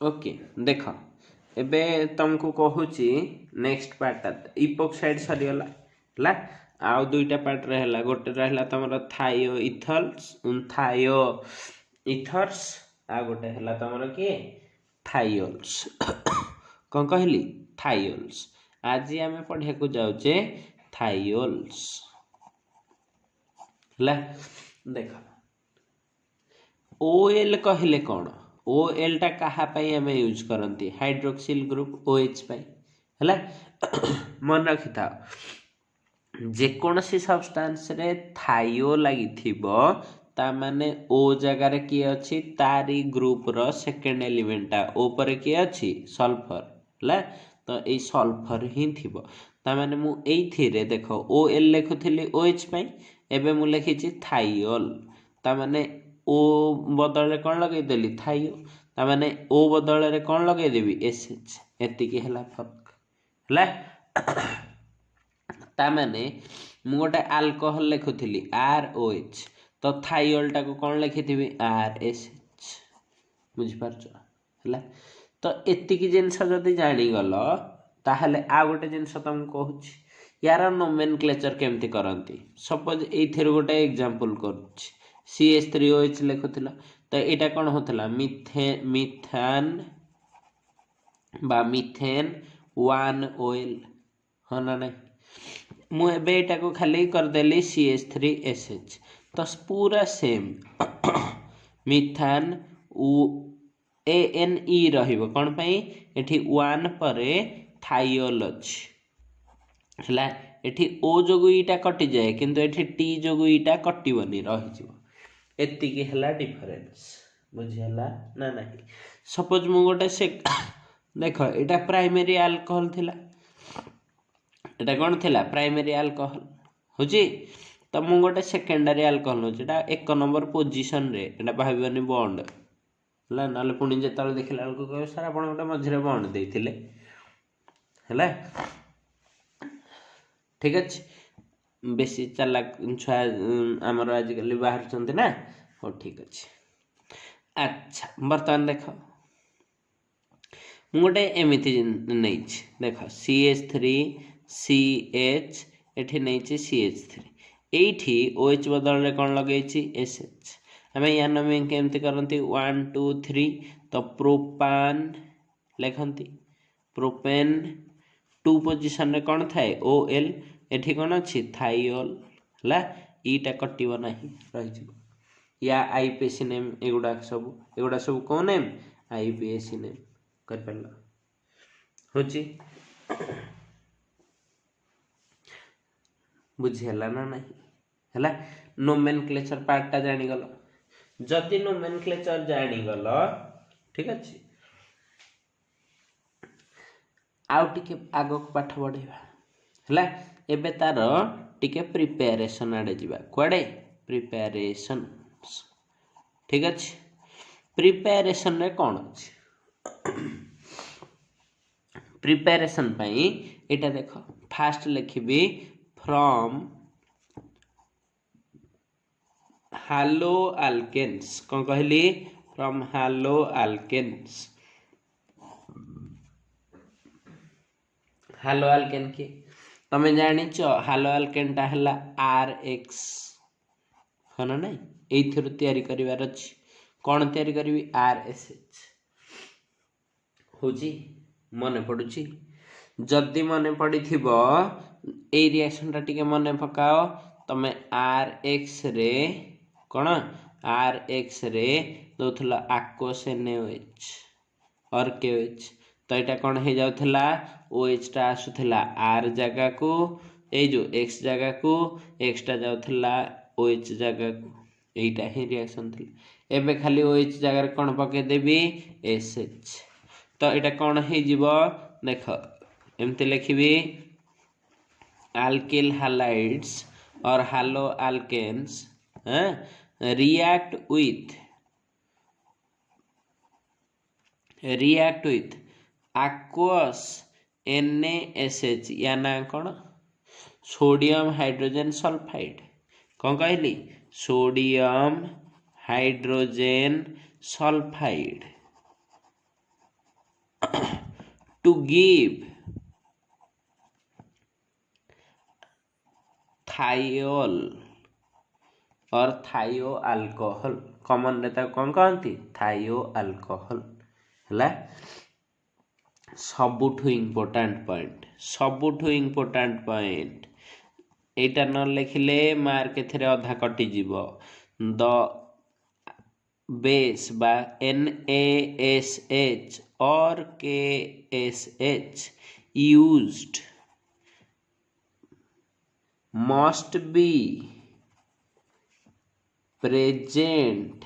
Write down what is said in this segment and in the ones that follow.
Okay देख एबे तुमको कहूची नेक्स्ट पार्टा इपोक्साइड सरीगला है आउ दुईटा पार्ट रहला गोटे रहला तुम थायो इथल्स थायो इथर्स आ गोटे है तुम किए थायोल्स कौन कहली थायोल्स आज आम पढ़िया को जाऊे थायोल्स है देख ओएल कहले कौन ओएल टा कहा आम यूज करती हाइड्रोक्सिल ग्रुप ओएच है मन रखी था जेकोसी सब्सटेंस रे थायो लगी ताने ओ जगार किए अच्छी तारी ग्रुप रो सेकेंड एलिमेंटा ओ पर किए अच्छी सल्फर है तो ये सल्फर ही थी ताने मु एइथिरे देख ओ एल लिखुली ओएच एबे मु लिखी थाइल ताने ओ बदल कौन लगेदेली थाइयो ताने ओ बदल कौन लगेदेवी एस एच एतिकी है फर्क है ताने मु गोटे आल्कोहल लिखुली आर ओ एच तो थाइल टाक कौन लिखी आर एस एच बुझीपार है तो एतिकी जिनस जदि जानीगल ताहले आ गोटे जिनस तुमको कहूँ यार नोमेनक्लेचर केमती करती सपोज ये गोटे एग्जांपल करुच्ची CH3OH लिखुला तो यहाँ कौन होता मिथेन बा मिथेन 1 OL हाँ ना नहीं मुझे यहाँ को खाली करदेली CH3SH तो पूरा सेम मिथान ANE रहिबो कौन पाई एठी 1 पर थाइल अच्छी है एठी ओ जोगु ईटा कटि जाए किंतु एठी टी जोगु ईटा कटिबनी रही एतिकी है डिफरेंस बुझीगला ना नहीं सपोज मु गोटे से देख यहाँ प्राइमरी अल्कोहल थिला एटा कौन थिला प्राइमरी अल्कोहल होची तो मु गोटे सेकेंडरी अल्कोहल होची एटा एक नंबर पोजीशन रे एटा भाबिबनी बॉन्ड है ना पुणी जो देखला बेलू कह सर आप गोटे मझे बॉन्ड देते है ठीक अच्छे बेसी चालाक छुआ आमर आजिकल बाहर ना हो ठीक अच्छे अच्छा बर्तमान देख मु गोटे एमती नहीं देख CH3CH एठी नहीं CH3 एठी OH बदल कौन लगे SH आम या नमिंग केमती करती 1 2 3 तो प्रोपान लिखती प्रोपेन 2 पोजिशन रे कौन थाए OL एठी कौन अच्छी थाइल है ईटा कटिब ना रही या आईपीएसी नेम एगुड़ा सब कौन नेम आईपीएसी नेम कर होची बुझीगला ना नहीं है नोमेनक्लेचर पार्टा जानीगल जदि नोमेनक्लेचर जानीगल ठीक अच्छे आउ टिके आग पाठ बढ़ेगा है एबे तार टिके प्रिपेरेसन आड़े जावा कुआड़े प्रिपेरेसन ठीक अच्छे प्रिपेरेसन रे कौन अच्छे प्रिपेरेसन पाई एटा देख फास्ट लिखी फ्रॉम हालो अल्केन्स कौन कहली from haloalkanes haloalkane के तमें जानिच हालो अल्केन टा है RX हाँ ना नहीं ये तैयारी करिवार अछि कौन तैयारी करी RSH होची मन पड़ुची जदि मन पड़ी थिबो ए रिएक्शन टा टिके मन पकाओ तमे RX रे कौन RX रे दोथला aqueous NaOH और KOH तो यहाँ कौन हो जाऊला OH टा आसुला R जगह को ये जो X जगह को X टा जाऊला OH जगह को यहीटा ही रिएक्शन थी एबे खाली OH जगह कौन पकईदेवी SH तो यहाँ कौन हो देख एमती लिखी alkyl halides और halo alkanes react with aqueous NaSH या ना कौन सोडियम हाइड्रोजन सल्फाइड कौन कहली sodium hydrogen sulphide to give thiol और थायो अल्कोहल कॉमन रे ताको कौन कहती थायो अल्कोहल है सबुठू इम्पोर्टाट पॉइंट एटा न लिखिले मार्क एथिरे अधा कटि जीव द बेस बा NaSH और KSH used must be present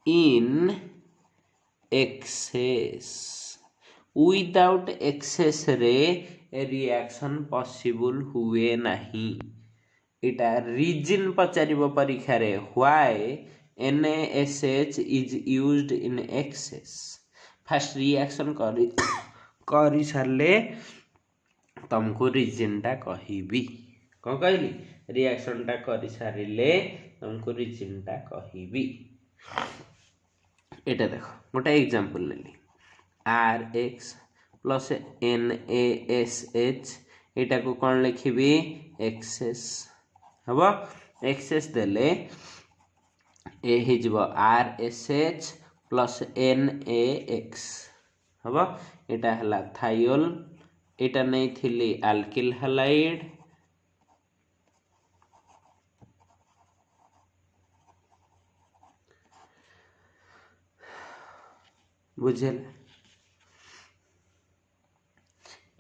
in excess without excess रे रिएक्शन पॉसिबल हुए नहीं इटा रीजन पचारिबो परीक्षा रे why NaSH is used in excess first reaction करी सारले तुमको रीजन टा कहबी कौन कहली रिएक्शन टा करी सारिले तुमको रीजन टा कहबी एटा देखो गोटे एग्जांपल लेली RX प्लस NaSH एटा को कौन लिखिबी एक्सेस हबो एक्सेस देले ए हिजब RSH प्लस NaX हबो एटा हला थायोल एटा नहीं थिली अल्किल हैलाइड बुझल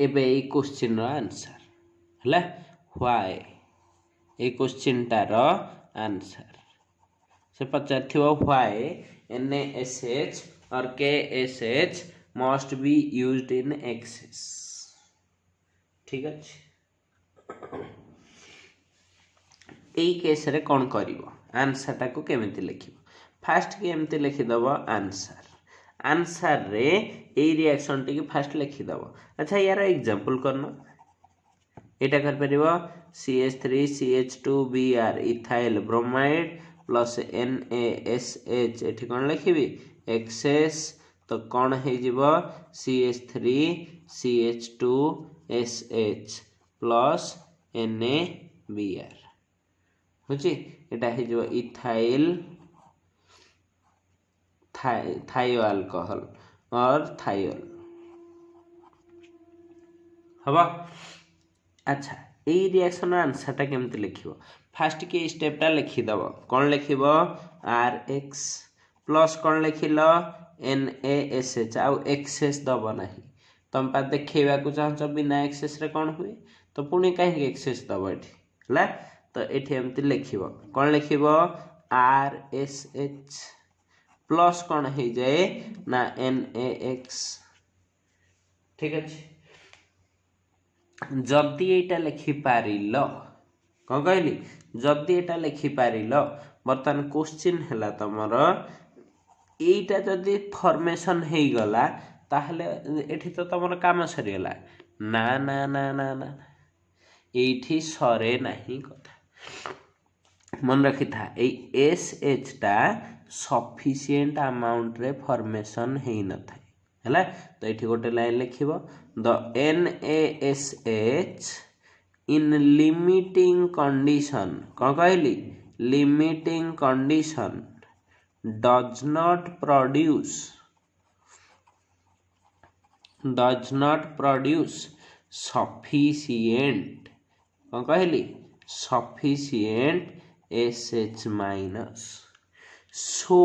एबे ए क्वेश्चन रो आंसर हला why A question tar answer से पचारथिबो व्हाई NaSH और KSH must be used in excess ठीक अछि एई केस रे कोन करिवो आंसर टा को केमिति लिखिबो फास्ट के एमिति लिखि दबो आंसर रे एई रिएक्शन टी के फास्ट लिखि दबो अच्छा यार एग्जांपल करनो एटा कर परिबो CH3CH2Br ethyl bromide plus NaSH एठी कोन लिखिबी एक्सेस तो कौन है जीवो CH3CH2SH प्लस NaBr बुझी एटा है जीवो इथाइल थायो अल्कोहल और थायोल हबा अच्छा ए रिएक्शन आंसर टा केमति लिखिबो फास्ट के स्टेप टा लिखि दबो कोन लिखिबो RX प्लस कोन लिखिलो NaSH आउ एक्सेस दबो नहीं तुम पा देखैबा को चाहछ बिना एक्सेस रे कोन हुए तो पुणी काहे एक्सेस दबो एठी हला तो एठी एमति लिखिबो कोन लिखिबो RSH प्लस कोन हे जाए ना NaX ठीक अछि जल्दी एटा लिखि पारिलो कोन कहली जल्दी एटा लिखि पारिलो बर्तन क्वेश्चन हला तमर एटा जदी फॉर्मेशन हे गला ताहले एठी तो तमर काम सरी गला ना ना ना ना ना एठी सरे नाही कथा मन रखि था ए SH टा सफिशिएंट अमाउंट रे फॉर्मेशन हे न थाए हला तो एठी गोटे लाइन लिखिबो the NaSH in limiting condition कोन कहली limiting condition does not produce sufficient कौन कहली sufficient SH minus so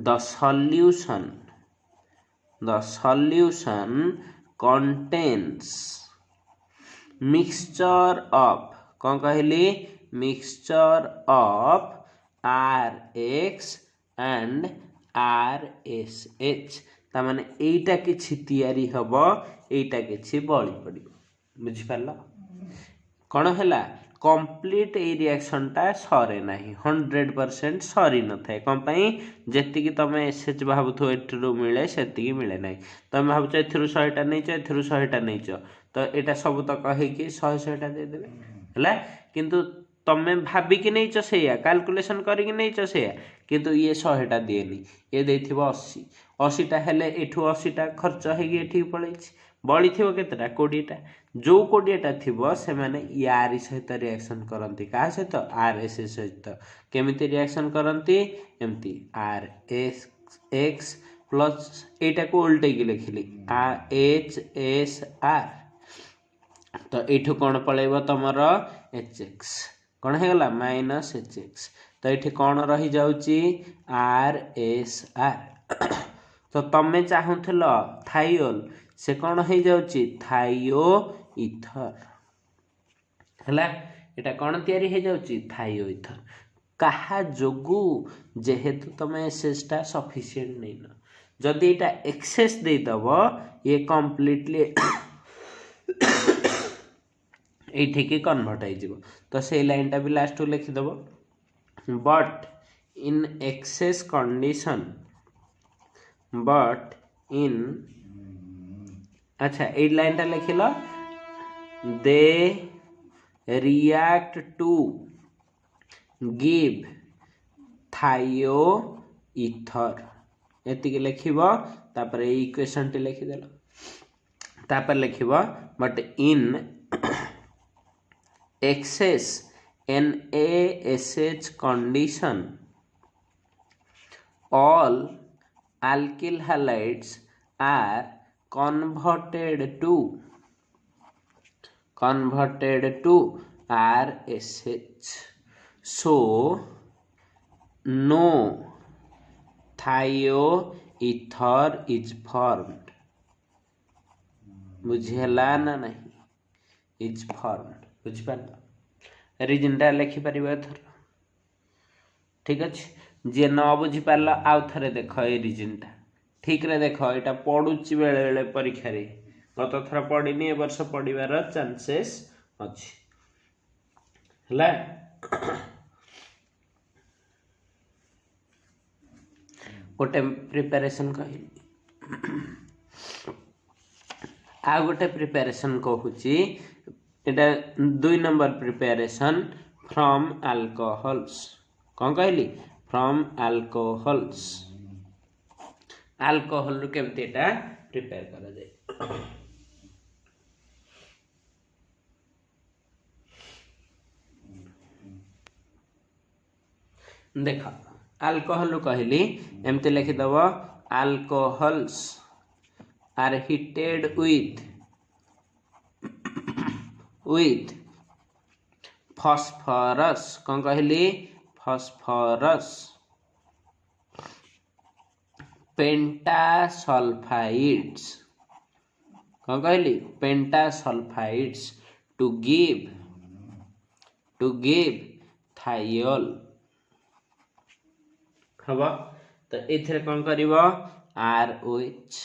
the solution contains mixture of कौन कहली mixture of RX and RSH ता माने एटा किछि तयारी हबो एटा किछि बळी पडिबो बुझि पारला कोन हला कंप्लीट ए रिएक्शन टा सरे नाही 100% सरी न थाए कोन पई जेति कि तमे SH भाबुथो एठरो मिले सेति कि मिले नाही तमे भाबुछ एथरो 100 टा नैचो एथरो 100 टा नैचो तो एटा सब तो कहे कि 100 टा दे देबे हला किंतु तमे भाबी कि नैचो सेया कैलकुलेशन करी कि नैचो सेया किंतु ये 100टा दिएनि ये देथिबो 80 80टा हेले एठू 80टा खर्च हेगी एठी पळै बड़ी थिबो केतेटा 20टा जो 20टा थिबो से माने यारी सहित रिएक्शन करंती का सहित आर एस एस सहित केमिति रिएक्शन करंती एमती R S x plus iota को उल्टे की लिखिली आ एच एस आर तो एठू कौन पळेबो तमर एच एक्स कौन हे गला माइनस एच एक्स तो ये कौन रही जाउची आर एस आर तो तमे चाहूल थाइल से कौन हो जाउची थाइओ इथर हैला एटा कौन तैयारी हो जाउची थाइओ इथर कहा जोगु जेहेतु तमे एसएसटा सफिशिएंट नहीं न जदि एटा एक्सेस दे दबो ये कंप्लीटली एठी की कन्वर्ट हो जिवो तो से लाइनटा भी लास्ट लिखि दबो but in excess condition but in अच्छा ए लाइन टा लिखिल they react to give thioether एतिक लिखिबो तापर इक्वेशन टी लिखि देलो तापर लिखिबो but in excess NaSH condition all alkyl halides are converted to RSH so no thioether is formed बुझेला ना नहीं is formed बुझ पाला रिजनटा लिखिपर एथर ठीक अच्छे जी न बुझी पार आउ थे देख ये रिजनटा ठीक रे देख यहाँ पढ़ुची बेले बेले परीक्षा रे गत थर पढ़नी ए वर्ष पढ़ार चांसेस अच्छी गोटे प्रिपरेशन कहली आ गोटे preparation कहूची Etah 2 number preparation from alcohols कौन कहली फ्रॉम अल्कोहल्स अल्कोहल रु केमती एटा प्रिपेयर करा जाए देख अल्कोहल रु कहली एमती लिखि दबो alcohols are heated with phosphorus कौन कहली phosphorus pentasulfides कौन कहली pentasulfides to give thiol हबा तो एथरे कौन करिवो ROH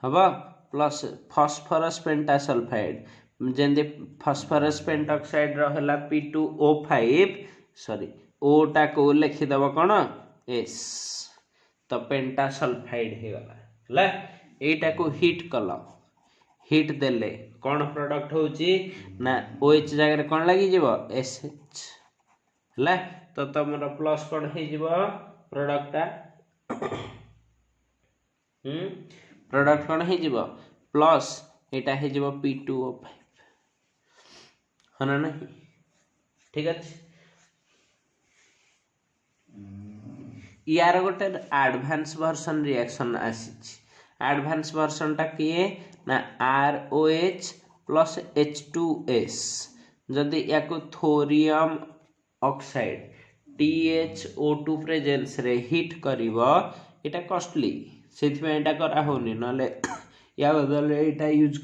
हबा प्लस phosphorus pentasulfide जेंदे फॉस्फोरस पेंटॉक्साइड रहला P2O5 सॉरी O टा को लिखि दबो कोन S तो पेंटासल्फाइड हे गला हला एटा को हीट कलो हीट देले कोन प्रोडक्ट होची ना OH जगह रे कोन लागि जीवो SH हला तो तमरो प्लस कोन हे जीवो प्रोडक्टटा प्रोडक्ट कोन हे जीवो प्लस एटा हे जीवो P2O5 हना नहीं ठीक अच्छे यार गोटे एडवांस वर्जन रिएक्शन आसी एडवांस वर्जन टा किए ना ROH प्लस H2S जदि या को थोरियम ऑक्साइड THO2 प्रेजेंस रे हीट करिवो एटा कॉस्टली सेथि में एटा करा होनी नले या बदल एटा यूज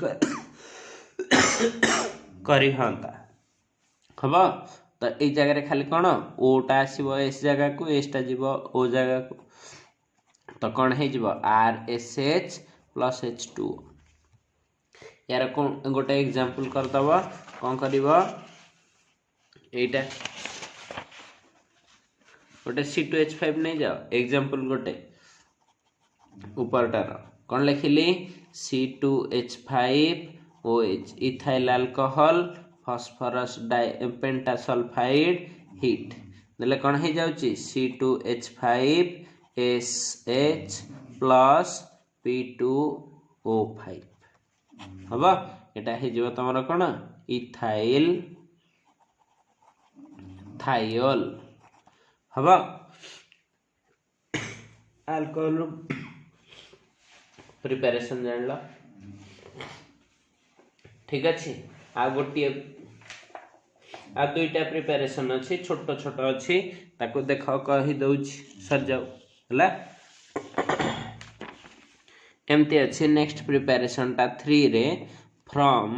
करी हंता हबा तो ये जगह खाली कौन ओटा आसो एस जगह को एसटा जीव ओ जगह को तो कौन हो RSH प्लस H2 यार कौन गोटे एग्जांपल करदब कौन कर गोटे C2H5 नहीं जाओ एग्जांपल गोटे ऊपरटार कौन लिखिली C2H5OH ethyl alcohol phosphorus pentasulfide heat देले कौन हो जाउची C2H5SH प्लस P2O5 हम एटा हो जीव तुम कौन इथाइल थाइल हम अल्कोहल प्रिपरेशन जान लो ठीक अच्छे आ गोटे आ दुईटा प्रिपरेशन अच्छी छोट छोट अच्छी ताको देख कही दउछि सर जाऊ है एमती अच्छी नेक्स्ट प्रिपरेशन टा 3 रे फ्रॉम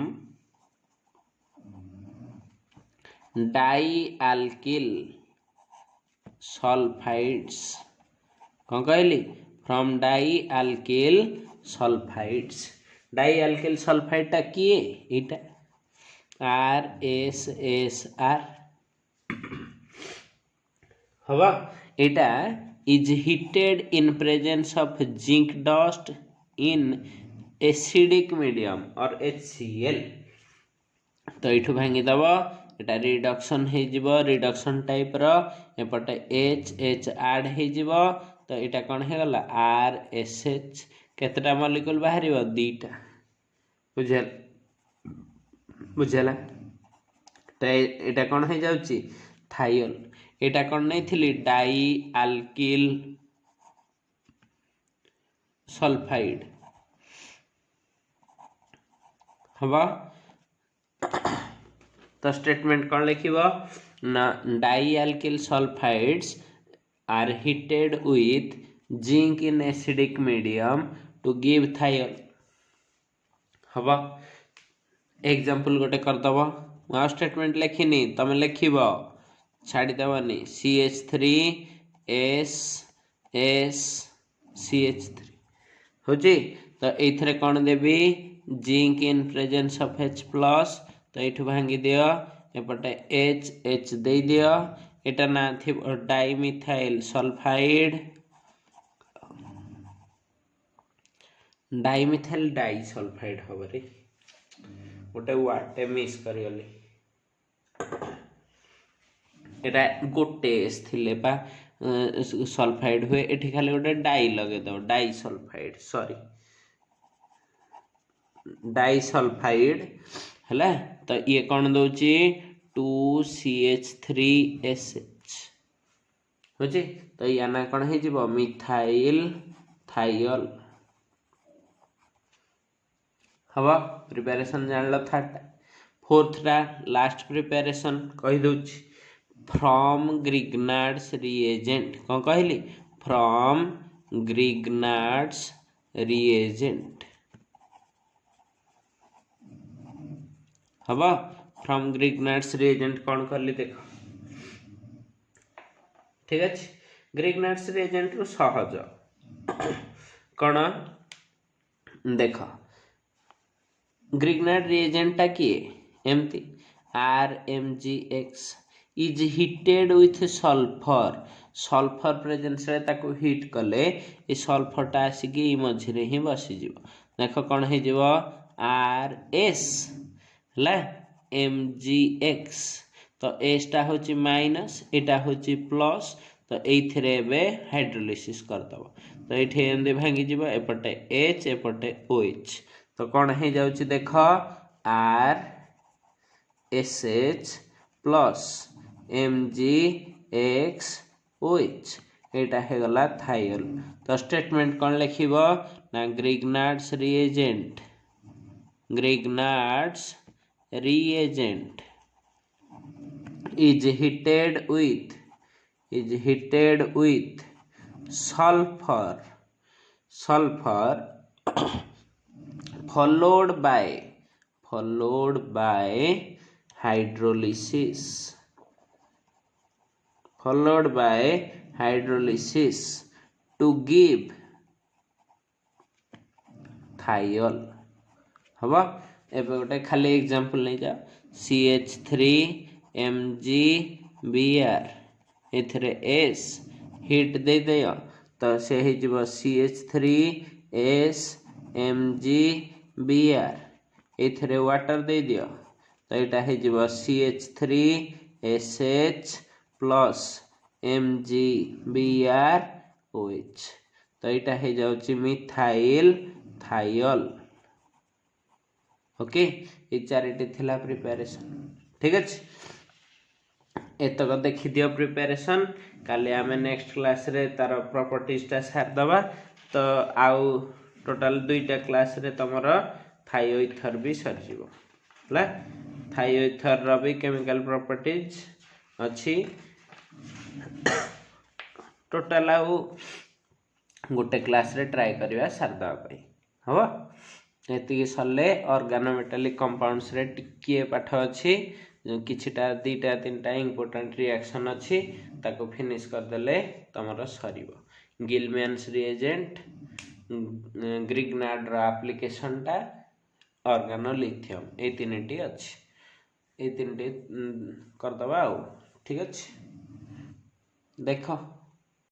डाई अल्किल सल्फाइड्स कौन कहली from die alkyl sulphides dialkyl sulphide टा किए इटा RSSR हवा इटा is heated in presence of zinc dust in acidic medium और HCl तो इठू भांगी दब एटा रिडक्शन हो जिवो रिडक्शन टाइप रो एपटे H ऐड हो जिवो तो इटा कौन हो गला RSH केतटा मॉलिक्यूल बाहरिबो दीटा बुझेला तो एटा कौन हो जाउची थाइल एटा कौन नहीं थिली डाई अल्किल सल्फाइड हवा तो स्टेटमेंट कौन लिखिबो ना di alkyl sulfides are heated with zinc in acidic medium to give thiol हवा एग्जांपल गोटे करदब आ स्टेटमेंट लिखिनी तुम लिखब छाड़देवनी CH3SSCH3 हूँ तो ये कौन देवी zinc in presence of H plus तो ये भांगी दियो एपटे H दे दियो एटा ना थी dimethyl sulphide dimethyl disulphide हम रे गोटे वाटे मिस करिगली एटा गोटे थिले पा सल्फाइड हुए एठी खाली गोटे डाई लगे दो disulphide sorry disulphide है तो ये कौन दौची 2CH3SH बुझे तो या ना कौन हो मिथाइल थाइल हवा प्रिपरेशन जान लो थर्ड फोर्थ टा लास्ट प्रिपरेशन कही दउछि फ्रॉम ग्रिग्नार्ड्स रिएजेंट कौन कहली फ्रॉम ग्रिग्नार्ड्स रिएजेंट हवा फ्रॉम ग्रिग्नार्ड्स रिएजेंट कौन करली देख ठीक अच्छे ग्रिग्नार्ड्स रिएजेंट रु सहज कौन देख ग्रिग्नार्ड रिएजेंट टा किए एमती RMgX is heated with sulphur sulphur presence रे ताको हीट कले ए सल्फर टा आसिकी मझिरे ही बसी जीवो देख कौन हो जीवो RS है MgX तो एस टा होची माइनस एटा होची प्लस तो एइथरे बे हाइड्रोलिसिस करदब तो एठी एंदे भांगी जीवो एपटे H एपटे OH तो कौन हो जाउची देख RSH प्लस MgXOH एटा हो गला थाइल तो स्टेटमेंट कौन लिखिबो ना Grignard's reagent is heated with sulfur followed by hydrolysis to give thiol हवा एबे गोटे खाली एग्जांपल नहीं जा CH3MgBr एथरे S हीट दे दियो तो से ही जीवो CH3SMgBr एथरे वाटर दे दियो तो एटा हे जीवो CH3SH प्लस MgBrOH तो यहाँ हो जाऊँ मिथाइल थाइल। ओके ये चारिटी थिला प्रिपरेशन ठीक अच्छे एतक देखी दियो प्रिपरेशन काली आमे नेक्स्ट क्लास रे तार प्रॉपर्टीज टा सार दबा तो आउ टोटल दुईटा क्लास रे तमर थायोइथर भी सर जीवो हला थायोइथर रो भी केमिकल प्रॉपर्टीज अच्छी टोटल आउ गोटे क्लास रे ट्राई करबा सार दबा पई हो एति सरले ऑर्गेनोमेटालिक कंपाउंड्स रे टिके पाठ अछि किछटा दीटा तीनटा इंपोर्टेंट रिएक्शन अच्छी ताको फिनिश कर देले तमरो सरीबो गिलमैन्स रिएजेंट ग्रिग्नार्ड रो एप्लीकेशन टा ऑर्गेनोलिथियम ए तीनटी अच्छी ए तीनटी कर दबा ठीक अच्छे देखो